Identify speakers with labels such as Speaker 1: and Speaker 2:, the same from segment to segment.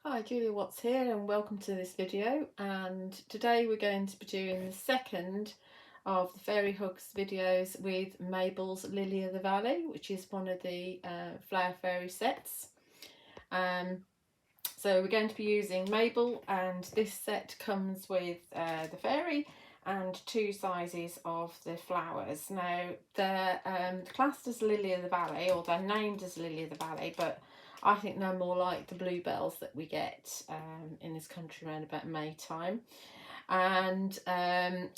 Speaker 1: Hi, Julia Watts here and welcome to this video, and today we're going to be doing the second of the Fairy Hugs videos with Mabel's Lily of the Valley, which is one of the Flower Fairy sets. So we're going to be using Mabel, and this set comes with the fairy and two sizes of the flowers. Now they're classed as Lily of the Valley, or they're named as Lily of the Valley, but I think they're more like the bluebells that we get in this country around about May time. And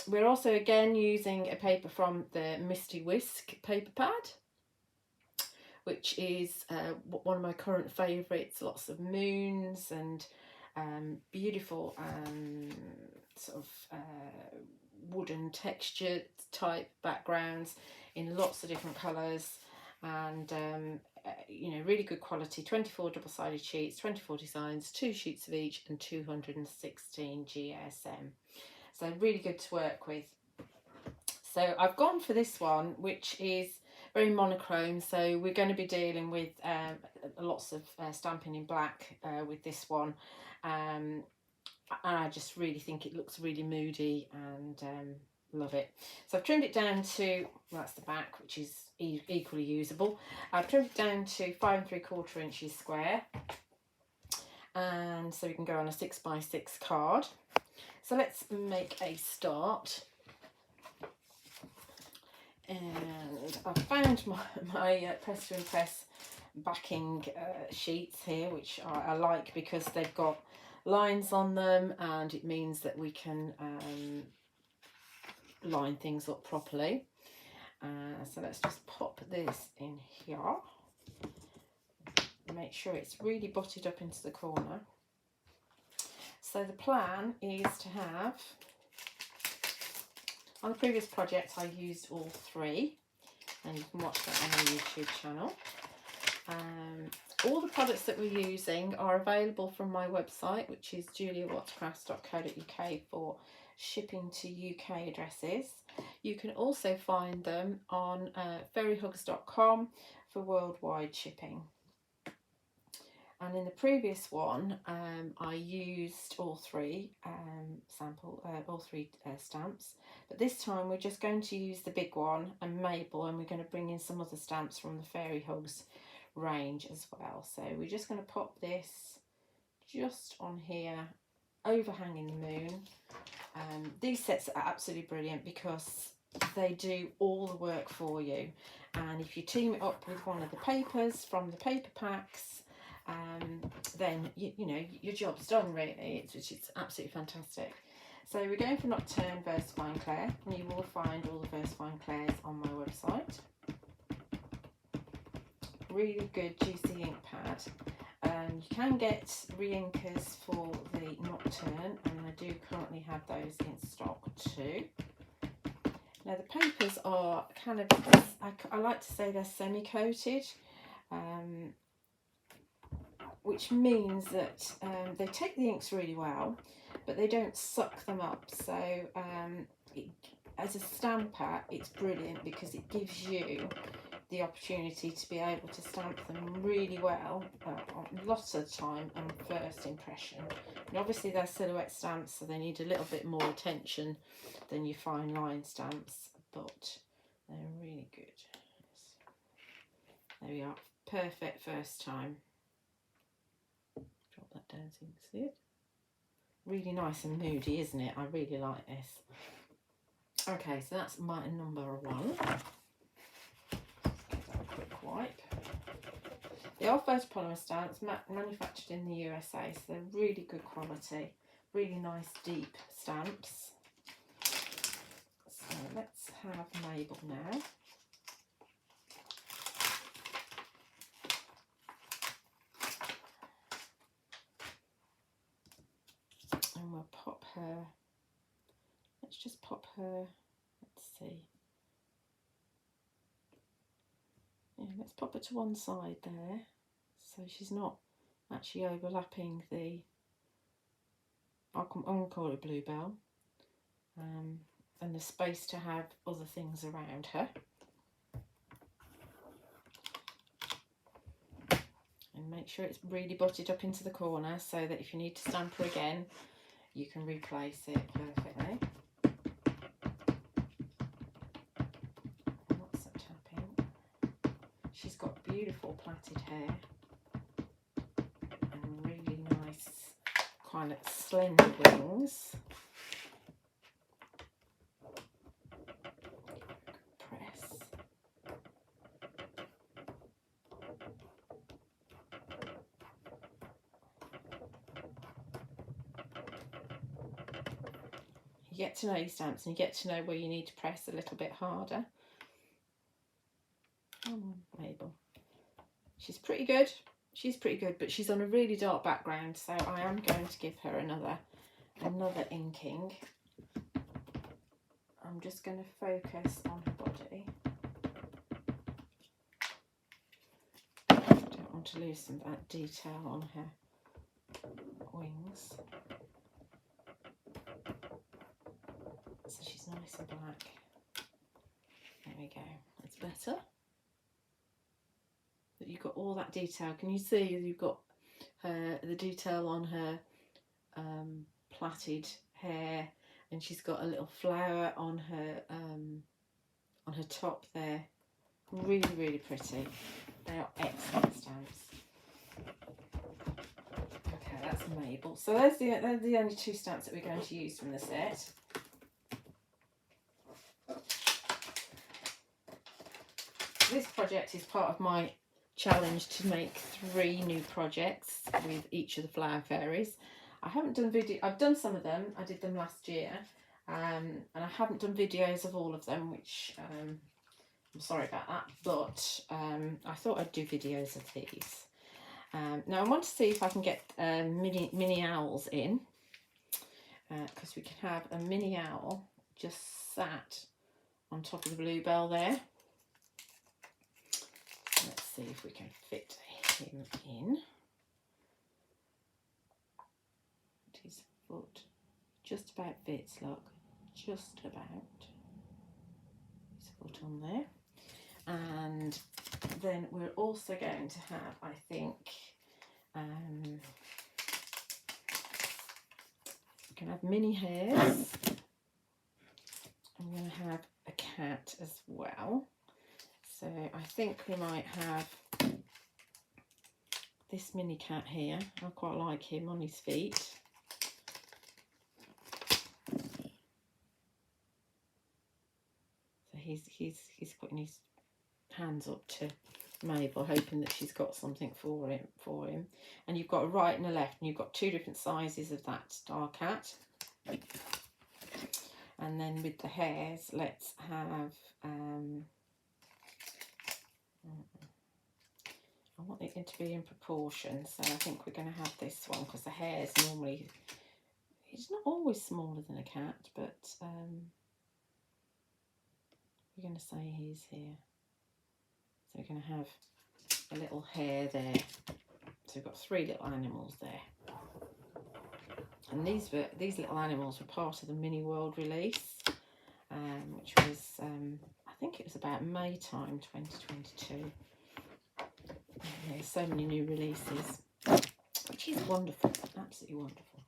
Speaker 1: we're also again using a paper from the Mistywhisk Paper Pad, which is one of my current favourites. Lots of moons and beautiful sort of wooden texture type backgrounds in lots of different colours, and you know, really good quality. 24 double-sided sheets, 24 designs, 2 sheets of each, and 216 GSM. So really good to work with. So I've gone for this one, which is very monochrome. So we're going to be dealing with lots of stamping in black with this one. And I just really think it looks really moody and love it. So I've trimmed it down to, well, that's the back, which is equally usable. I've trimmed it down to 5 3/4 inches square, and so we can go on a 6x6 card. So let's make a start. And I've found my Press to Impress backing sheets here, which I like because they've got lines on them, and it means that we can line things up properly. So let's just pop this in here, make sure it's really butted up into the corner. So the plan is to have, on the previous project I used all 3, and you can watch that on the YouTube channel. All the products that we're using are available from my website, which is juliawattscrafts.co.uk, for shipping to UK addresses. You can also find them on fairyhugs.com for worldwide shipping. And in the previous one, I used all 3 stamps, but this time we're just going to use the big one and Mabel, and we're going to bring in some other stamps from the Fairy Hugs range as well. So we're just going to pop this just on here, overhanging the moon. These sets are absolutely brilliant because they do all the work for you, and if you team it up with one of the papers from the paper packs, then you know your job's done really. It's absolutely fantastic. So we're going for Nocturne Versafine Clair, and you will find all the Versafine Clairs on my website. Really good juicy ink pad. You can get re-inkers for the Nocturne, and I do currently have those in stock too. Now the papers are kind of, I like to say they're semi-coated, which means that they take the inks really well, but they don't suck them up. So as a stamper, it's brilliant because it gives you the opportunity to be able to stamp them really well lots of the time on first impression. And obviously they're silhouette stamps, so they need a little bit more attention than your fine line stamps, but they're really good. There we are, perfect first time. Drop that down so you can see it. Really nice and moody, isn't it? I really like this. Okay, so that's my number 1. Quick wipe. They are photopolymer stamps, manufactured in the USA, so they're really good quality, really nice deep stamps. So let's have Mabel now. And we'll pop her, let's just pop her, let's see. Yeah, let's pop her to one side there, so she's not actually overlapping the, I'm going to call it bluebell, and the space to have other things around her. And and make sure it's really butted up into the corner so that if you need to stamp her again, you can replace it perfectly. Lots of tapping. She's got beautiful plaited hair and really nice kind of slender wings. Press. You get to know your stamps and you get to know where you need to press a little bit harder. Come on, Mabel. She's pretty good. She's pretty good, but she's on a really dark background, so I am going to give her another inking. I'm just going to focus on her body. I don't want to lose some of that detail on her wings. So she's nice and black. There we go. That's better. But you've got all that detail. Can you see you've got the detail on her plaited hair, and she's got a little flower on her top there. Really, really pretty. They are excellent stamps. Okay, that's Mabel. So they're the only two stamps that we're going to use from the set. This project is part of my challenge to make 3 new projects with each of the flower fairies. I haven't done video. I've done some of them. I did them last year, and I haven't done videos of all of them, which I'm sorry about that. But I thought I'd do videos of these. Now I want to see if I can get mini owls in, because we can have a mini owl just sat on top of the bluebell there. Let's see if we can fit him in. His foot just about fits, look, just about. His foot on there. And then we're also going to have, I think, we can have mini hares. I'm going to have a cat as well. So I think we might have this mini cat here. I quite like him on his feet. So he's putting his hands up to Mabel, hoping that she's got something for him. And you've got a right and a left, and you've got 2 different sizes of that star cat. And then with the hares, let's have I want it to be in proportion, so I think we're going to have this one, because the hare's normally, he's not always smaller than a cat, but we're going to say he's here. So we're going to have a little hare there. So we've got 3 little animals there. And these little animals were part of the Mini World release, which was, I think it was about May time 2022. There's so many new releases, which is wonderful, absolutely wonderful.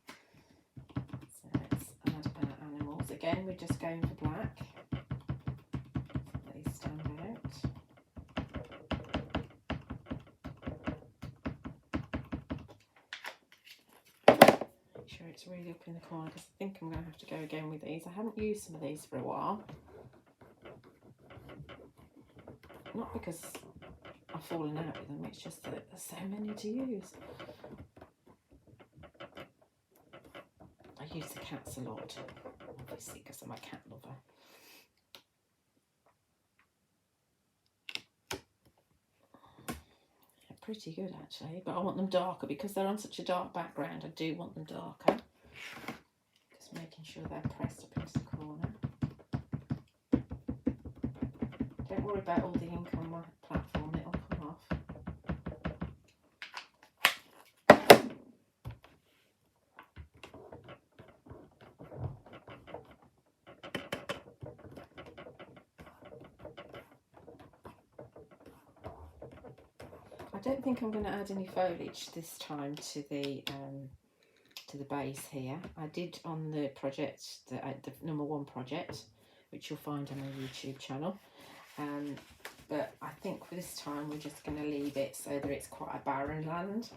Speaker 1: So let's add our animals. Again, we're just going for black, so they stand out. Make sure it's really up in the corner, because I think I'm going to have to go again with these. I haven't used some of these for a while. Not because I've fallen out with them, it's just that there's so many to use. I use the cats a lot, obviously, because I'm a cat lover. They're pretty good actually, but I want them darker because they're on such a dark background. I do want them darker. Just making sure they're pressed up into the corner. Don't worry about all the ink on my platform, it'll come off. I don't think I'm going to add any foliage this time to the base here. I did on the project, the #1 project, which you'll find on my YouTube channel. But I think for this time we're just going to leave it so that it's quite a barren land,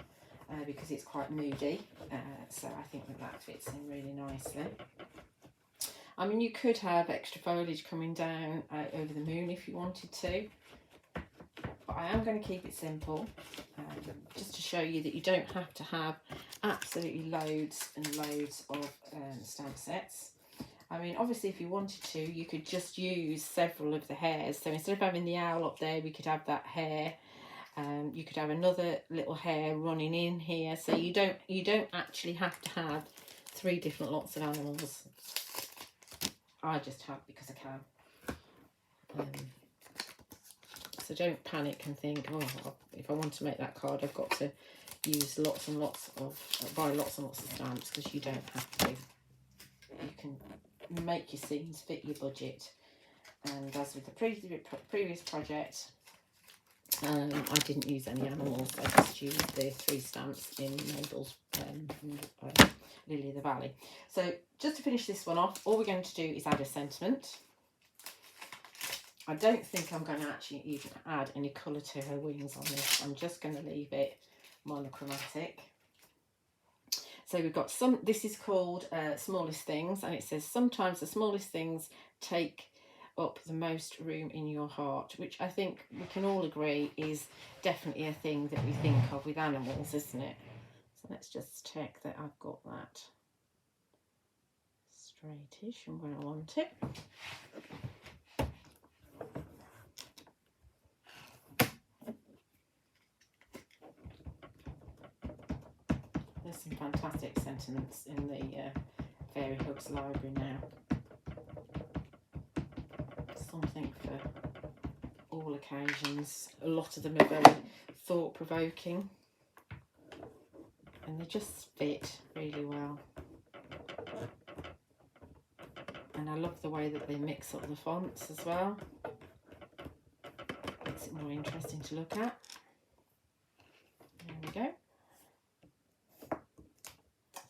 Speaker 1: because it's quite moody. So I think that fits in really nicely. I mean, you could have extra foliage coming down over the moon if you wanted to, but I am going to keep it simple, just to show you that you don't have to have absolutely loads and loads of stamp sets. I mean, obviously if you wanted to, you could just use several of the hares. So instead of having the owl up there, we could have that hare. You could have another little hare running in here. So you don't actually have to have 3 different lots of animals. I just have because I can. So don't panic and think, oh, if I want to make that card, I've got to use lots and lots of, buy lots and lots of stamps, because you don't have to. You can make your scenes fit your budget. And as with the previous project, I didn't use any animals. I just used the 3 stamps in Mabel's Lily of the Valley. So just to finish this one off, all we're going to do is add a sentiment. I don't think I'm going to actually even add any colour to her wings on this. I'm just going to leave it monochromatic. So we've got this is called Smallest Things, and it says, sometimes the smallest things take up the most room in your heart, which I think we can all agree is definitely a thing that we think of with animals, isn't it? So let's just check that I've got that straightish and where I want it. There's some fantastic sentiments in the Fairy Hugs library now. Something for all occasions. A lot of them are very thought-provoking, and they just fit really well. And I love the way that they mix up the fonts as well. Makes it more interesting to look at. There we go.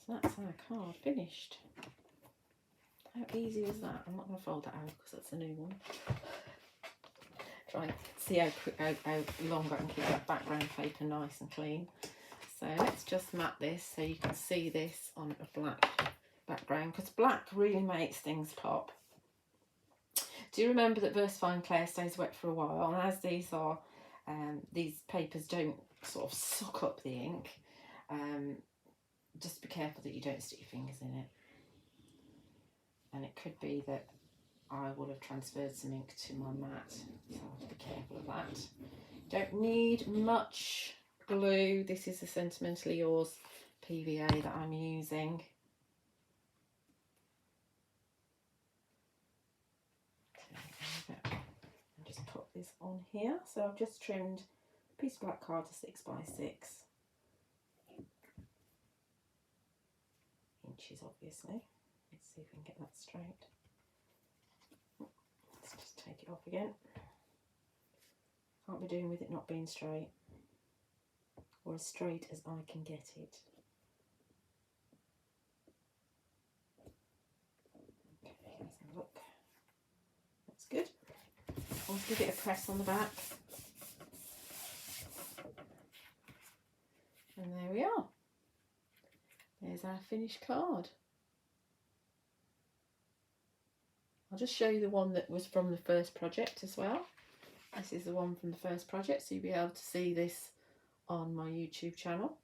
Speaker 1: So that's our card finished. How easy was that? I'm not going to fold that out because that's a new one. Try and see how long I can keep that background paper nice and clean. So let's just mat this so you can see this on a black background, because black really makes things pop. Do remember that VersaFine Clair stays wet for a while, and as these papers don't sort of suck up the ink, just be careful that you don't stick your fingers in it. And it could be that I will have transferred some ink to my mat, so I'll have to be careful of that. Don't need much glue. This is a Sentimentally Yours PVA that I'm using. I'll just put this on here. So I've just trimmed a piece of black card to 6 by 6 inches, obviously. Let's see if we can get that straight. Let's just take it off again. Can't be doing with it not being straight, or as straight as I can get it. Okay, let's have a look. That's good. I'll give it a press on the back. And there we are. There's our finished card. I'll just show you the one that was from the first project as well. This is the one from the first project, so you'll be able to see this on my YouTube channel.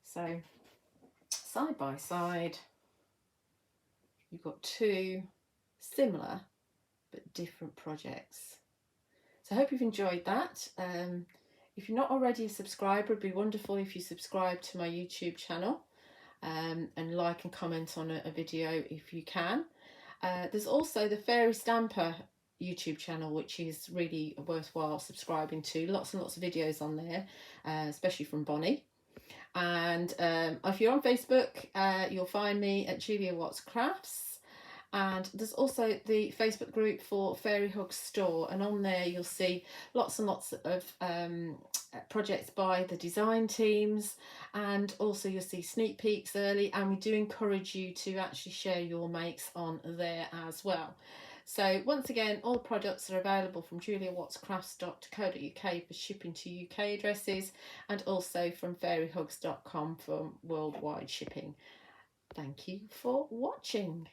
Speaker 1: So side by side, you've got 2 similar but different projects. So I hope you've enjoyed that. If you're not already a subscriber, it'd be wonderful if you subscribe to my YouTube channel, and like and comment on a video if you can. There's also the Fairy Stamper YouTube channel, which is really worthwhile subscribing to. Lots and lots of videos on there, especially from Bonnie. And if you're on Facebook, you'll find me at Julia Watts Crafts. And there's also the Facebook group for Fairy Hugs Store, and on there you'll see lots and lots of projects by the design teams, and also you'll see sneak peeks early, and we do encourage you to actually share your makes on there as well. So once again, all products are available from juliawattscrafts.co.uk for shipping to UK addresses, and also from fairyhugs.com for worldwide shipping. Thank you for watching.